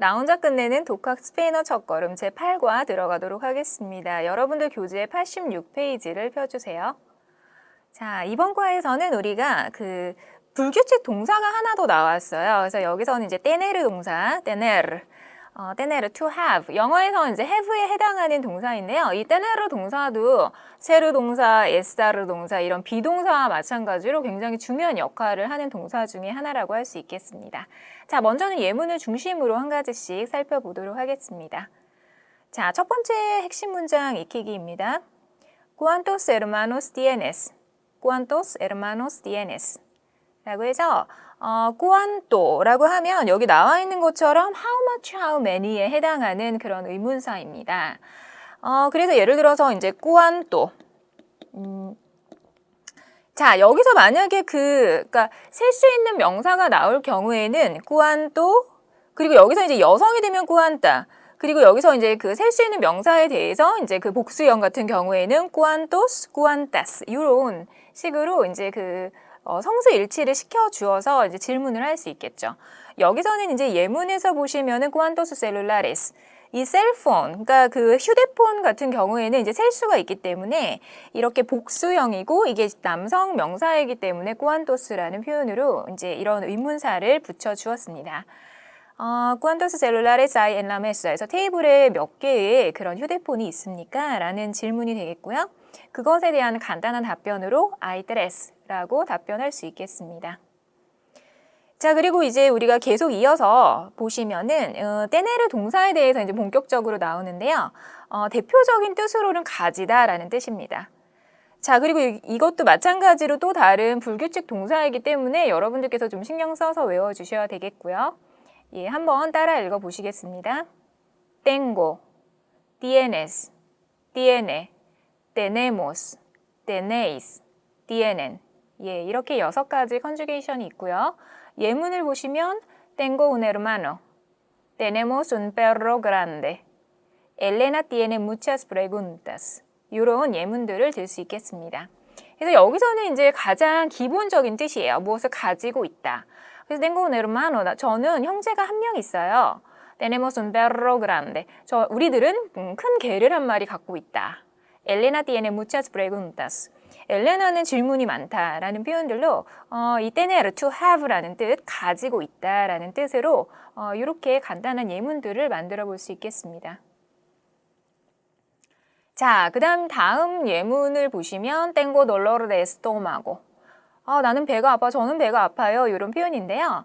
나 혼자 끝내는 독학 스페인어 첫걸음 제8과 들어가도록 하겠습니다. 여러분들 교재 86페이지를 펴주세요. 자, 이번 과에서는 우리가 불규칙 동사가 하나 더 나왔어요. 그래서 여기서는 이제 tener 동사, tener, to have. 영어에서 이제 have에 해당하는 동사인데요. 이 tener 동사도 ser 동사, estar 동사 이런 비동사와 마찬가지로 굉장히 중요한 역할을 하는 동사 중에 하나라고 할 수 있겠습니다. 자, 먼저는 예문을 중심으로 한 가지씩 살펴보도록 하겠습니다. 자, 첫 번째 핵심 문장 익히기입니다. ¿Cuántos hermanos tienes? ¿Cuántos hermanos tienes? 라고 해서 cuánto라고 하면 여기 나와 있는 것처럼 how much, how many에 해당하는 그런 의문사입니다. 그래서 예를 들어서 이제 cuánto. 자, 여기서 만약에 그러니까 셀 수 있는 명사가 나올 경우에는 cuánto, 그리고 여기서 이제 여성이 되면 cuánta, 그리고 여기서 이제 셀 수 있는 명사에 대해서 이제 복수형 같은 경우에는 cuántos, cuántas 이런 식으로 이제 성수 일치를 시켜 주어서 이제 질문을 할 수 있겠죠. 여기서는 이제 예문에서 보시면은 cuántos celulares, 이 셀폰, 그러니까 휴대폰 같은 경우에는 이제 셀 수가 있기 때문에 이렇게 복수형이고 이게 남성 명사이기 때문에 cuántos라는 표현으로 이제 이런 의문사를 붙여 주었습니다. ¿Cuántos celulares hay en la mesa에서 테이블에 몇 개의 그런 휴대폰이 있습니까? 라는 질문이 되겠고요. 그것에 대한 간단한 답변으로 hay tres라고 답변할 수 있겠습니다. 자, 그리고 이제 우리가 계속 이어서 보시면은 tener 동사에 대해서 이제 본격적으로 나오는데요. 대표적인 뜻으로는 가지다라는 뜻입니다. 자, 그리고 이것도 마찬가지로 또 다른 불규칙 동사이기 때문에 여러분들께서 좀 신경 써서 외워주셔야 되겠고요. 예, 한번 따라 읽어보시겠습니다. tengo, tienes, tiene, tenemos, tenéis, tienen. 예, 이렇게 6가지 컨주게이션이 있고요. 예문을 보시면 tengo un hermano, tenemos un perro grande, Elena tiene muchas preguntas. 이런 예문들을 들 수 있겠습니다. 그래서 여기서는 이제 가장 기본적인 뜻이에요. 무엇을 가지고 있다. 그래서 tengo un hermano, 저는 형제가 한 명 있어요. Tenemos un perro grande. 우리들은 큰 개를 한 마리 갖고 있다. Elena tiene muchas preguntas. 엘레나는 질문이 많다라는 표현들로 이 tener, to have라는 뜻, 가지고 있다라는 뜻으로 이렇게 간단한 예문들을 만들어 볼 수 있겠습니다. 자, 다음 예문을 보시면 tengo dolor de estómago. 나는 배가 아파, 저는 배가 아파요. 이런 표현인데요.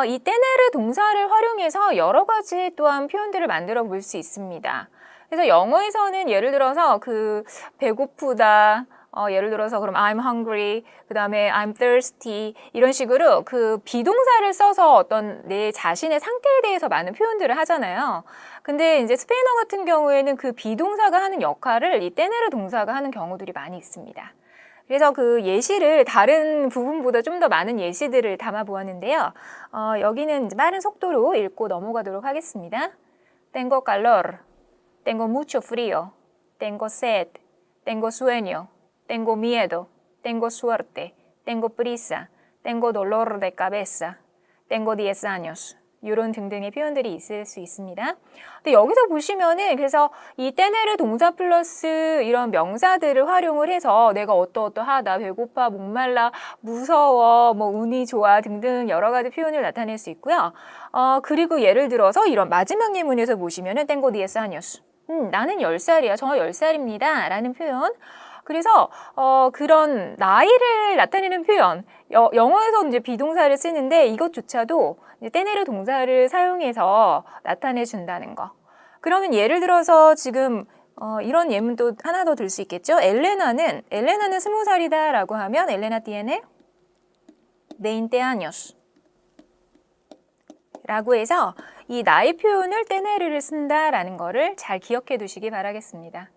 이 tener 동사를 활용해서 여러 가지 또한 표현들을 만들어 볼 수 있습니다. 그래서 영어에서는 예를 들어서 배고프다, 예를 들어서 그럼 I'm hungry, 그 다음에 I'm thirsty 이런 식으로 비동사를 써서 어떤 내 자신의 상태에 대해서 많은 표현들을 하잖아요. 근데 이제 스페인어 같은 경우에는 비동사가 하는 역할을 이 tener 동사가 하는 경우들이 많이 있습니다. 그래서 예시를 다른 부분보다 좀 더 많은 예시들을 담아 보았는데요. 여기는 이제 빠른 속도로 읽고 넘어가도록 하겠습니다. Tengo calor, tengo mucho frío, tengo sed, tengo sueño, tengo miedo, tengo suerte, tengo prisa, tengo dolor de cabeza, tengo 10 años. 이런 등등의 표현들이 있을 수 있습니다. 근데 여기서 보시면은 그래서 이 tener 동사 플러스 이런 명사들을 활용을 해서 내가 어떠하다, 배고파, 목말라, 무서워, 운이 좋아 등등 여러 가지 표현을 나타낼 수 있고요. 그리고 예를 들어서 이런 마지막 예문에서 보시면은 tengo 10 años. 나는 10살이야. 저 10살입니다. 라는 표현. 그래서 그런 나이를 나타내는 표현, 영어에서 이제 비동사를 쓰는데 이것조차도 이제 tener 동사를 사용해서 나타내 준다는 거. 그러면 예를 들어서 지금 이런 예문도 하나 더 들 수 있겠죠. 엘레나는 20살이다라고 하면 Elena tiene 20 años 라고 해서 이 나이 표현을 tener를 쓴다라는 거를 잘 기억해 두시기 바라겠습니다.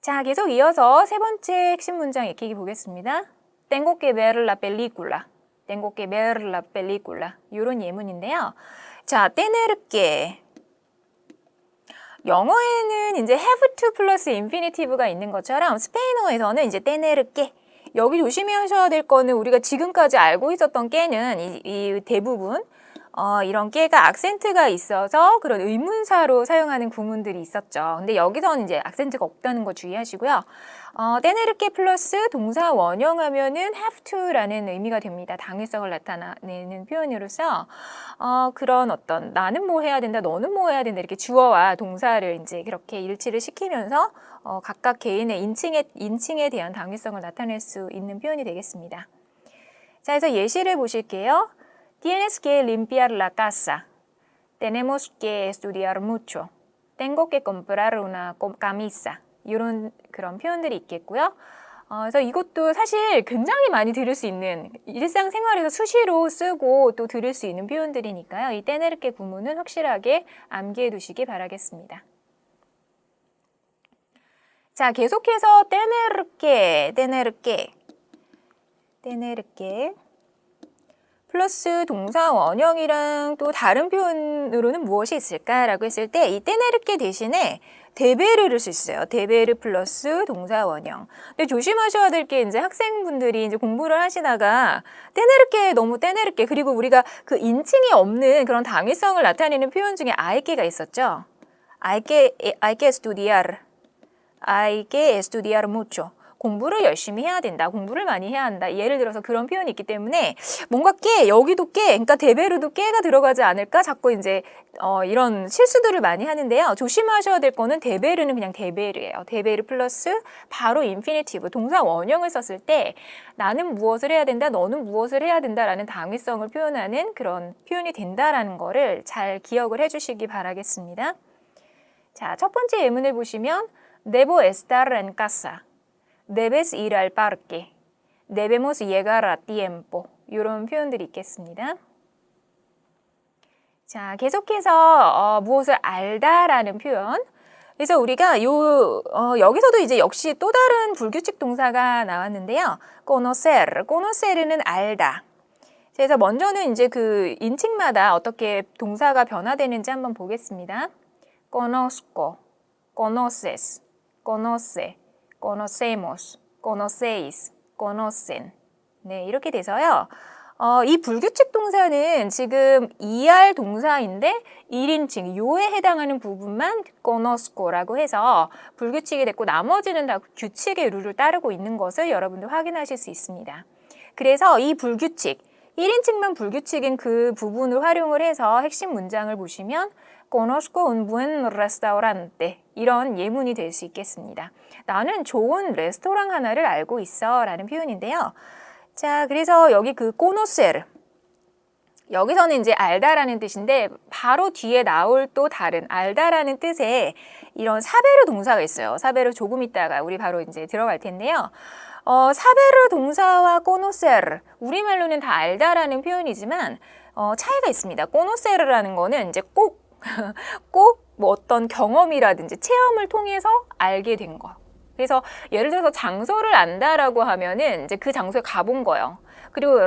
자, 계속 이어서 세 번째 핵심 문장 익히기 보겠습니다. Tengo que ver la película. Tengo que ver la película. 이런 예문인데요. 자, tener que. 영어에는 이제 have to 플러스 인피니티브가 있는 것처럼 스페인어에서는 이제 tener que. 여기 조심하셔야 될 거는 우리가 지금까지 알고 있었던 que는 이 대부분 이런 깨가 악센트가 있어서 그런 의문사로 사용하는 구문들이 있었죠. 근데 여기서는 이제 악센트가 없다는 거 주의하시고요. 떼내르게 플러스 동사 원형하면은 have to라는 의미가 됩니다. 당위성을 나타내는 표현으로서 그런 어떤 나는 뭐 해야 된다, 너는 뭐 해야 된다 이렇게 주어와 동사를 이제 그렇게 일치를 시키면서 각각 개인의 인칭에 대한 당위성을 나타낼 수 있는 표현이 되겠습니다. 자, 그래서 예시를 보실게요. Tienes que limpiar la casa. Tenemos que estudiar mucho. Tengo que comprar una camisa. 이런 그런 표현들이 있겠고요. 그래서 이것도 사실 굉장히 많이 들을 수 있는 일상생활에서 수시로 쓰고 또 들을 수 있는 표현들이니까요. 이 떼내르게 구문은 확실하게 암기해 두시기 바라겠습니다. 자, 계속해서 떼내르게 플러스 동사 원형이랑 또 다른 표현으로는 무엇이 있을까라고 했을 때 이 떼내르게 대신에 데베르를 쓸 수 있어요. 데베르 플러스 동사 원형. 근데 조심하셔야 될 게 이제 학생분들이 이제 공부를 하시다가 떼내르게 너무 떼내르게 그리고 우리가 그 인칭이 없는 그런 당위성을 나타내는 표현 중에 hay que 있었죠. hay que estudiar mucho. 공부를 열심히 해야 된다. 공부를 많이 해야 한다. 예를 들어서 그런 표현이 있기 때문에 뭔가 여기도 그러니까 데베르도 깨가 들어가지 않을까? 자꾸 이제 이런 실수들을 많이 하는데요. 조심하셔야 될 거는 데베르는 그냥 데베르예요. 데베르 플러스 바로 인피니티브, 동사 원형을 썼을 때 나는 무엇을 해야 된다, 너는 무엇을 해야 된다라는 당위성을 표현하는 그런 표현이 된다라는 거를 잘 기억을 해주시기 바라겠습니다. 자, 첫 번째 예문을 보시면 Debo estar en casa. Debes ir al parque. Debemos llegar a tiempo. 이런 표현들이 있겠습니다. 자, 계속해서 무엇을 알다라는 표현. 그래서 우리가 여기서도 이제 역시 또 다른 불규칙 동사가 나왔는데요. conocer는 알다. 그래서 먼저는 이제 그 인칭마다 어떻게 동사가 변화되는지 한번 보겠습니다. conozco, conoces, conoce. conocemos, conocéis, conocen. 네, 이렇게 돼서요. 이 불규칙 동사는 지금 ER 동사인데 1인칭, 요에 해당하는 부분만 conozco라고 해서 불규칙이 됐고 나머지는 다 규칙의 룰을 따르고 있는 것을 여러분들 확인하실 수 있습니다. 그래서 이 불규칙, 1인칭만 불규칙인 그 부분을 활용을 해서 핵심 문장을 보시면 Conozco un buen restaurante. 이런 예문이 될 수 있겠습니다. 나는 좋은 레스토랑 하나를 알고 있어 라는 표현인데요. 자, 그래서 여기 그 conocer. 여기서는 이제 알다라는 뜻인데 바로 뒤에 나올 또 다른 알다라는 뜻의 이런 사베르 동사가 있어요. 사베르 조금 있다가 우리 바로 이제 들어갈 텐데요. 사베르 동사와 conocer. 우리말로는 다 알다라는 표현이지만 차이가 있습니다. conocer라는 거는 이제 꼭 뭐 어떤 경험이라든지 체험을 통해서 알게 된 거. 그래서 예를 들어서 장소를 안다라고 하면은 이제 그 장소에 가본 거예요. 그리고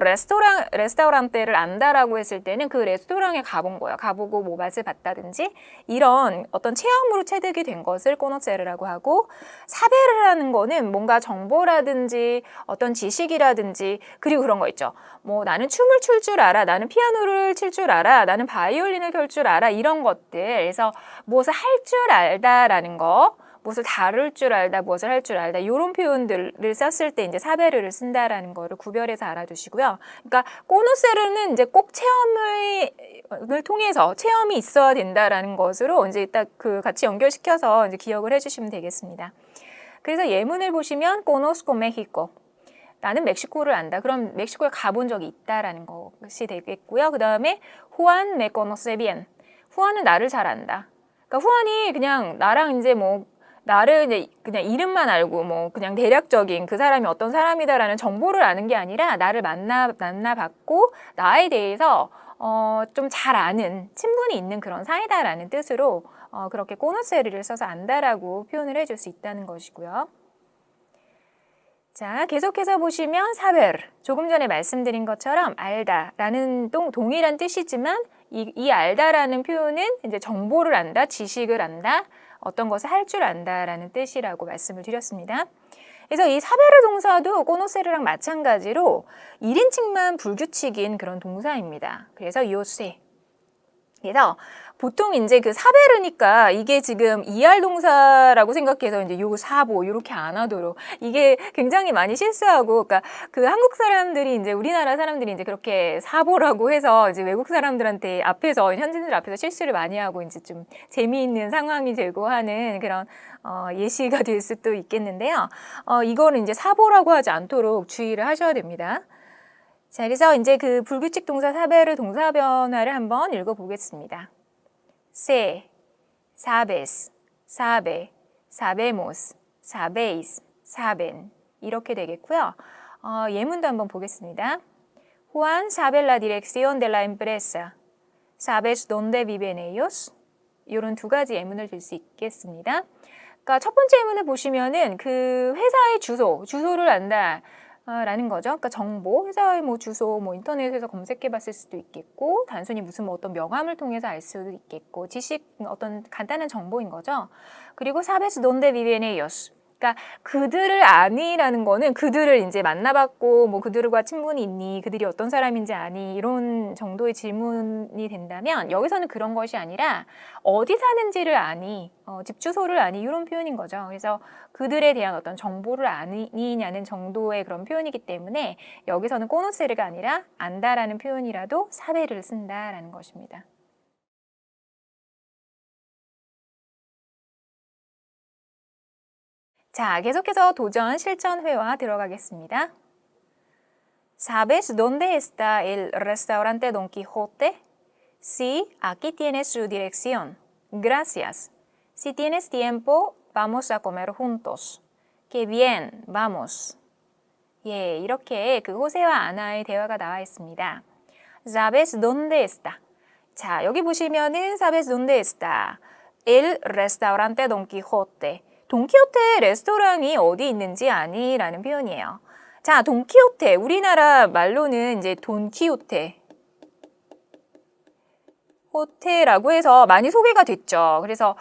레스토랑테를 안다라고 했을 때는 그 레스토랑에 가본 거예요. 가보고 뭐 맛을 봤다든지 이런 어떤 체험으로 체득이 된 것을 코노세르라고 하고, 사베르라는 거는 뭔가 정보라든지 어떤 지식이라든지 그리고 그런 거 있죠. 뭐 나는 춤을 출 줄 알아, 나는 피아노를 칠 줄 알아, 나는 바이올린을 켤 줄 알아, 이런 것들. 그래서 무엇을 할 줄 알다라는 거, 무엇을 다룰 줄 알다, 무엇을 할 줄 알다, 이런 표현들을 썼을 때 이제 사베르를 쓴다라는 거를 구별해서 알아두시고요. 그러니까 코노세르는 이제 꼭 체험을 통해서 체험이 있어야 된다라는 것으로 이제 딱 그 같이 연결시켜서 이제 기억을 해주시면 되겠습니다. 그래서 예문을 보시면 Conozco México. 나는 멕시코를 안다. 그럼 멕시코에 가본 적이 있다라는 것이 되겠고요. 그 다음에 Juan me conoce bien. 후안은 나를 잘 안다. 그러니까 후안이 그냥 나랑 이제 뭐 나를 이제 그냥 이름만 알고 뭐 그냥 대략적인 그 사람이 어떤 사람이다라는 정보를 아는 게 아니라 나를 만나봤고 나에 대해서 좀 잘 아는, 친분이 있는 그런 사이다라는 뜻으로 그렇게 코노세르를 써서 안다라고 표현을 해줄 수 있다는 것이고요. 자, 계속해서 보시면 사베르, 조금 전에 말씀드린 것처럼 알다라는 동일한 뜻이지만 이 알다라는 표현은 이제 정보를 안다, 지식을 안다, 어떤 것을 할 줄 안다라는 뜻이라고 말씀을 드렸습니다. 그래서 이 사베르 동사도 코노세르랑 마찬가지로 1인칭만 불규칙인 그런 동사입니다. 그래서 요새, 그래서 보통 이제 그 사베르니까 이게 지금 ER 동사라고 생각해서 이제 요 사보 이렇게 안 하도록 이게 굉장히 많이 실수하고 그러니까 그 한국 사람들이 이제 우리나라 사람들이 이제 그렇게 사보라고 해서 이제 외국 사람들한테 앞에서 현지인들 앞에서 실수를 많이 하고 이제 좀 재미있는 상황이 되고 하는 그런 예시가 될 수도 있겠는데요. 이거는 이제 사보라고 하지 않도록 주의를 하셔야 됩니다. 자, 그래서 이제 그 불규칙 동사 사베르 동사 변화를 한번 읽어보겠습니다. se, sabes, sabe, sabemos, sabéis, saben 이렇게 되겠고요. 예문도 한번 보겠습니다. Juan sabe la dirección de la empresa. ¿Sabes dónde viven ellos? 이런 두 가지 예문을 들 수 있겠습니다. 그러니까 첫 번째 예문을 보시면은 그 회사의 주소를 안다. 라는 거죠. 그러니까 정보, 회사의 뭐 주소, 뭐 인터넷에서 검색해 봤을 수도 있겠고, 단순히 무슨 뭐 어떤 명함을 통해서 알 수도 있겠고, 지식, 어떤 간단한 정보인 거죠. 그리고 사베스 돈데 비베네요스. 그러니까 그들을 아니라는 거는 그들을 이제 만나봤고, 뭐 그들과 친분이 있니, 그들이 어떤 사람인지 아니, 이런 정도의 질문이 된다면, 여기서는 그런 것이 아니라 어디 사는지를 아니, 집 주소를 아니, 이런 표현인 거죠. 그래서 그들에 대한 어떤 정보를 아니냐는 정도의 그런 표현이기 때문에 여기서는 코노세르가 아니라 안다라는 표현이라도 사베를 쓴다라는 것입니다. 자, 계속해서 도전 실전 회화 들어가겠습니다. ¿Sabes dónde está el restaurante Don Quijote? Sí, aquí tienes su dirección. Gracias. Si tienes tiempo, vamos a comer juntos. Qué bien, vamos. 예, 이렇게 그 호세와 아나의 대화가 나와 있습니다. ¿Sabes dónde está? 자, 여기 보시면은 ¿Sabes dónde está? El restaurante Don Quijote. 돈키호테 레스토랑이 어디 있는지 아니? 라는 표현이에요. 자, 돈키호테. 우리나라 말로는 이제 돈키호테. 호테라고 해서 많이 소개가 됐죠. 그래서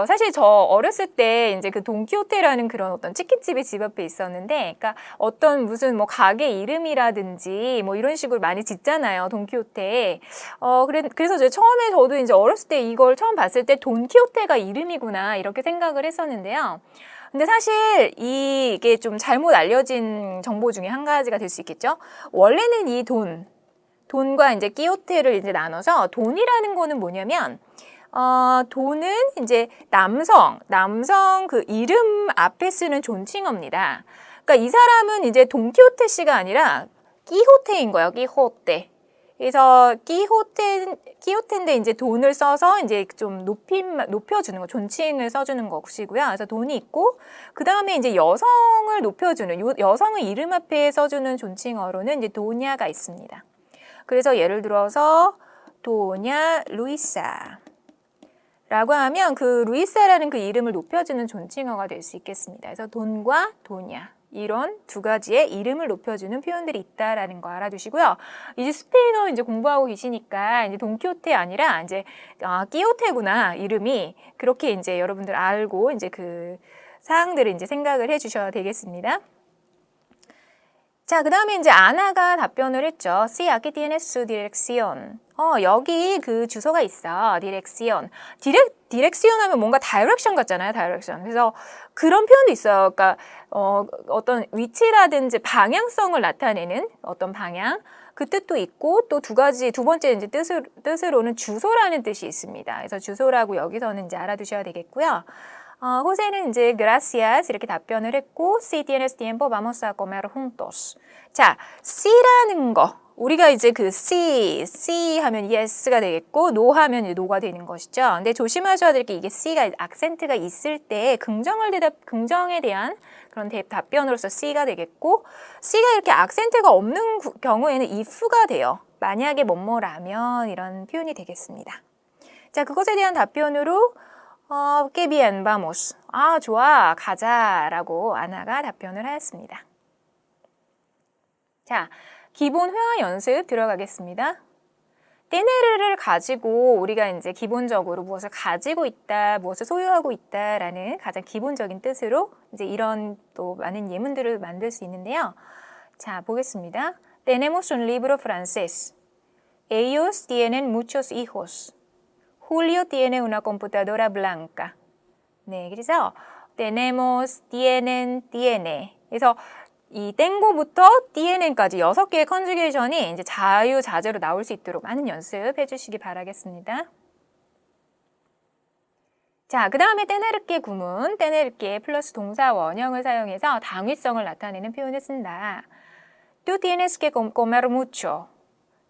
사실 저 어렸을 때 이제 그 돈키호테라는 그런 어떤 치킨집이 집 앞에 있었는데, 그러니까 어떤 무슨 뭐 가게 이름이라든지 뭐 이런 식으로 많이 짓잖아요. 돈키호테. 그래서 처음에 저도 이제 어렸을 때 이걸 처음 봤을 때 돈키호테가 이름이구나 이렇게 생각을 했었는데요. 근데 사실 이게 좀 잘못 알려진 정보 중에 한 가지가 될 수 있겠죠. 원래는 이 돈과 이제 끼호테를 이제 나눠서 돈이라는 거는 뭐냐면 돈은 이제 남성 그 이름 앞에 쓰는 존칭어입니다. 그러니까 이 사람은 이제 돈키호테 씨가 아니라 끼호테인 거예요. 끼호테. 그래서 끼호테인데 이제 돈을 써서 이제 좀 높여주는 거, 존칭을 써주는 것이고요. 그래서 돈이 있고, 그 다음에 이제 여성을 높여주는, 여성의 이름 앞에 써주는 존칭어로는 이제 도냐가 있습니다. 그래서 예를 들어서 도냐 루이사 라고 하면 그 루이사라는 그 이름을 높여주는 존칭어가 될 수 있겠습니다. 그래서 돈과 도냐 이런 두 가지의 이름을 높여주는 표현들이 있다라는 거 알아두시고요. 이제 스페인어 이제 공부하고 계시니까 이제 돈키호테 아니라 이제 끼호테구나 이름이 그렇게 이제 여러분들 알고 이제 그 사항들을 이제 생각을 해주셔야 되겠습니다. 자, 그 다음에 이제 아나가 답변을 했죠. Sí, aquí tienes su dirección. 여기 그 주소가 있어. 디렉시온. 디렉시온 하면 뭔가 다이렉션 같잖아요. 다이렉션. 그래서 그런 표현도 있어요. 그러니까 어떤 위치라든지 방향성을 나타내는 어떤 방향. 그 뜻도 있고 또 두 번째 이제 뜻으로는 주소라는 뜻이 있습니다. 그래서 주소라고 여기서는 이제 알아두셔야 되겠고요. 호세는 이제 gracias 이렇게 답변을 했고 si tienes tiempo vamos a comer juntos. 자, si라는 거 우리가 이제 그 si 하면 yes가 되겠고 no 하면 no가 되는 것이죠. 근데 조심하셔야 될 게 이게 c가 악센트가 있을 때 긍정에 대한 그런 답변으로서 c가 되겠고 c가 이렇게 악센트가 없는 경우에는 if가 돼요. 만약에 뭐뭐라면 이런 표현이 되겠습니다. 자, 그것에 대한 답변으로 que bien, vamos. 좋아, 가자라고 아나가 답변을 하였습니다. 자, 기본 회화 연습 들어가겠습니다. 테네르를 가지고 우리가 이제 기본적으로 무엇을 가지고 있다, 무엇을 소유하고 있다라는 가장 기본적인 뜻으로 이제 이런 또 많은 예문들을 만들 수 있는데요. 자, 보겠습니다. Tenemos un libro francés. Ellos tienen muchos hijos. Julio tiene una computadora blanca. 네, 그래서 tenemos, tienen, tiene. 그래서 이 tengo부터 tienen까지 6개의 컨주게이션이 이제 자유자재로 나올 수 있도록 많은 연습해 주시기 바라겠습니다. 자, 그 다음에 tener게 구문, tener게 플러스 동사 원형을 사용해서 당위성을 나타내는 표현을 쓴다. Tú tienes que comer mucho.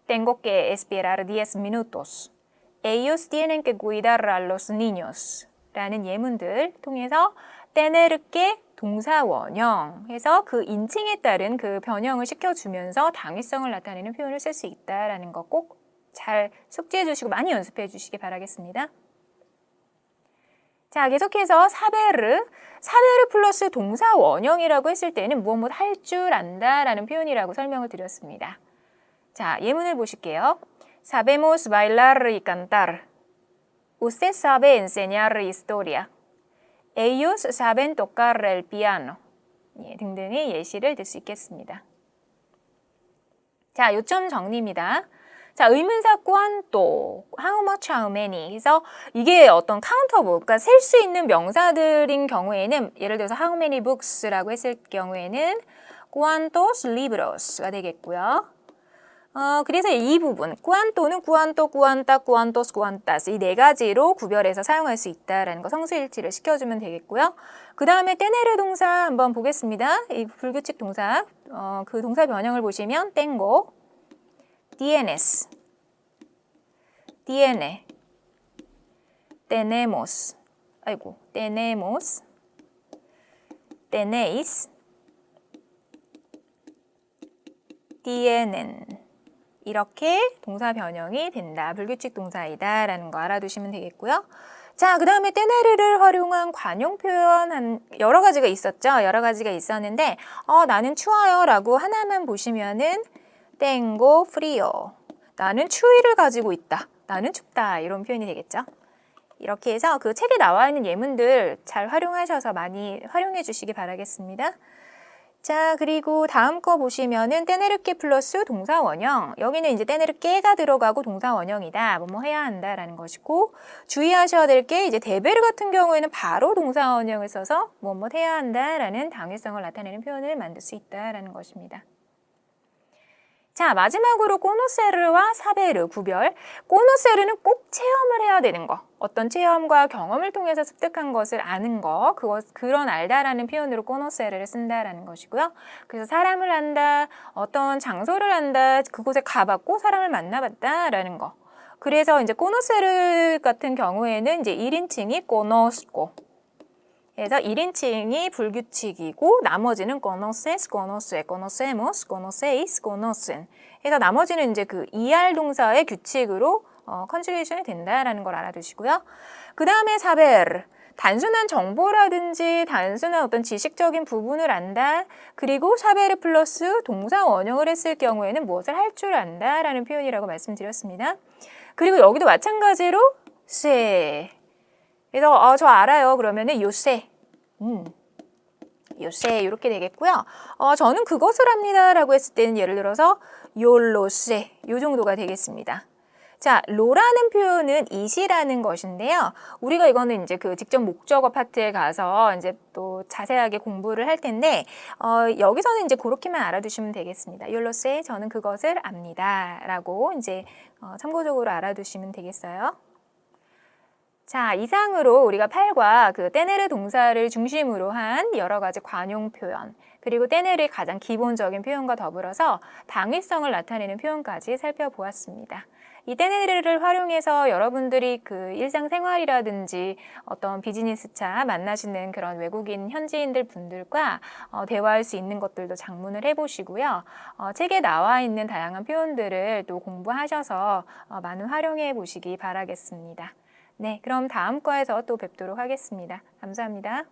Tengo que esperar 10 minutos. Ellos tienen que cuidar a los niños. 라는 예문들 통해서 tener게 동사 원형 해서 그 인칭에 따른 그 변형을 시켜주면서 당위성을 나타내는 표현을 쓸 수 있다라는 거 꼭 잘 숙지해 주시고 많이 연습해 주시기 바라겠습니다. 자, 계속해서 사베르 플러스 동사 원형이라고 했을 때는 무엇 할 줄 안다라는 표현이라고 설명을 드렸습니다. 자, 예문을 보실게요. Sabemos bailar y cantar. Usted sabe enseñar historia. Ellos saben tocar el piano. 예, 등등의 예시를 들 수 있겠습니다. 자, 요점 정리입니다. 자, 의문사 cuánto, how much, how many. 그래서 이게 어떤 카운터부, 그러니까 셀 수 있는 명사들인 경우에는 예를 들어서 how many books라고 했을 경우에는 cuántos libros가 되겠고요. 그래서 이 부분, cuánto는 cuánto, cuánta, cuántos, cuántas 이 네 가지로 구별해서 사용할 수 있다라는 거 성수일치를 시켜주면 되겠고요. 그 다음에 tener 동사 한번 보겠습니다. 이 불규칙 동사, 그 동사 변형을 보시면 tengo, tienes, tiene, tenemos, tenemos, tenéis, tienen 이렇게 동사 변형이 된다. 불규칙 동사이다 라는 거 알아두시면 되겠고요. 자, 그 다음에 tener를 활용한 관용 표현 여러 가지가 있었죠. 여러 가지가 있었는데 나는 추워요 라고 하나만 보시면은 tengo frío. 나는 추위를 가지고 있다. 나는 춥다. 이런 표현이 되겠죠. 이렇게 해서 그 책에 나와 있는 예문들 잘 활용하셔서 많이 활용해 주시기 바라겠습니다. 자, 그리고 다음 거 보시면은 tener게 플러스 동사 원형. 여기는 이제 tener게가 들어가고 동사 원형이다. 뭐뭐 해야 한다라는 것이고 주의하셔야 될 게 이제 대베르 같은 경우에는 바로 동사 원형을 써서 뭐뭐 해야 한다라는 당위성을 나타내는 표현을 만들 수 있다라는 것입니다. 자, 마지막으로 코노세르와 사베르 구별. 코노세르는 꼭 체험을 해야 되는 거. 어떤 체험과 경험을 통해서 습득한 것을 아는 거. 그런 알다라는 표현으로 코노세르를 쓴다라는 것이고요. 그래서 사람을 안다, 어떤 장소를 안다, 그곳에 가봤고 사람을 만나봤다라는 거. 그래서 이제 코노세르 같은 경우에는 이제 1인칭이 conosco. 그래서 1인칭이 불규칙이고 나머지는 conoces, conoce, conocemos, conocéis, conocen. 그래서 나머지는 이제 그 ER 동사의 규칙으로 컨주게이션이 된다라는 걸 알아두시고요. 그 다음에 saber, 단순한 정보라든지 단순한 어떤 지식적인 부분을 안다. 그리고 saber 플러스 동사 원형을 했을 경우에는 무엇을 할 줄 안다라는 표현이라고 말씀드렸습니다. 그리고 여기도 마찬가지로 sé. 그래서 저 알아요. 그러면은 요새, 요새 이렇게 되겠고요. 저는 그것을 합니다라고 했을 때는 예를 들어서 yo lo sé 요 정도가 되겠습니다. 자, 로라는 표현은 it이라는 것인데요. 우리가 이거는 이제 그 직접 목적어 파트에 가서 이제 또 자세하게 공부를 할 텐데 여기서는 이제 그렇게만 알아두시면 되겠습니다. yo lo sé 저는 그것을 압니다라고 이제 참고적으로 알아두시면 되겠어요. 자, 이상으로 우리가 8과 그 tener 동사를 중심으로 한 여러 가지 관용 표현, 그리고 tener의 가장 기본적인 표현과 더불어서 당위성을 나타내는 표현까지 살펴보았습니다. 이 tener를 활용해서 여러분들이 그 일상생활이라든지 어떤 비즈니스차 만나시는 그런 외국인 현지인들 분들과 대화할 수 있는 것들도 작문을 해보시고요. 책에 나와 있는 다양한 표현들을 또 공부하셔서 많은 활용해 보시기 바라겠습니다. 네, 그럼 다음 과에서 또 뵙도록 하겠습니다. 감사합니다.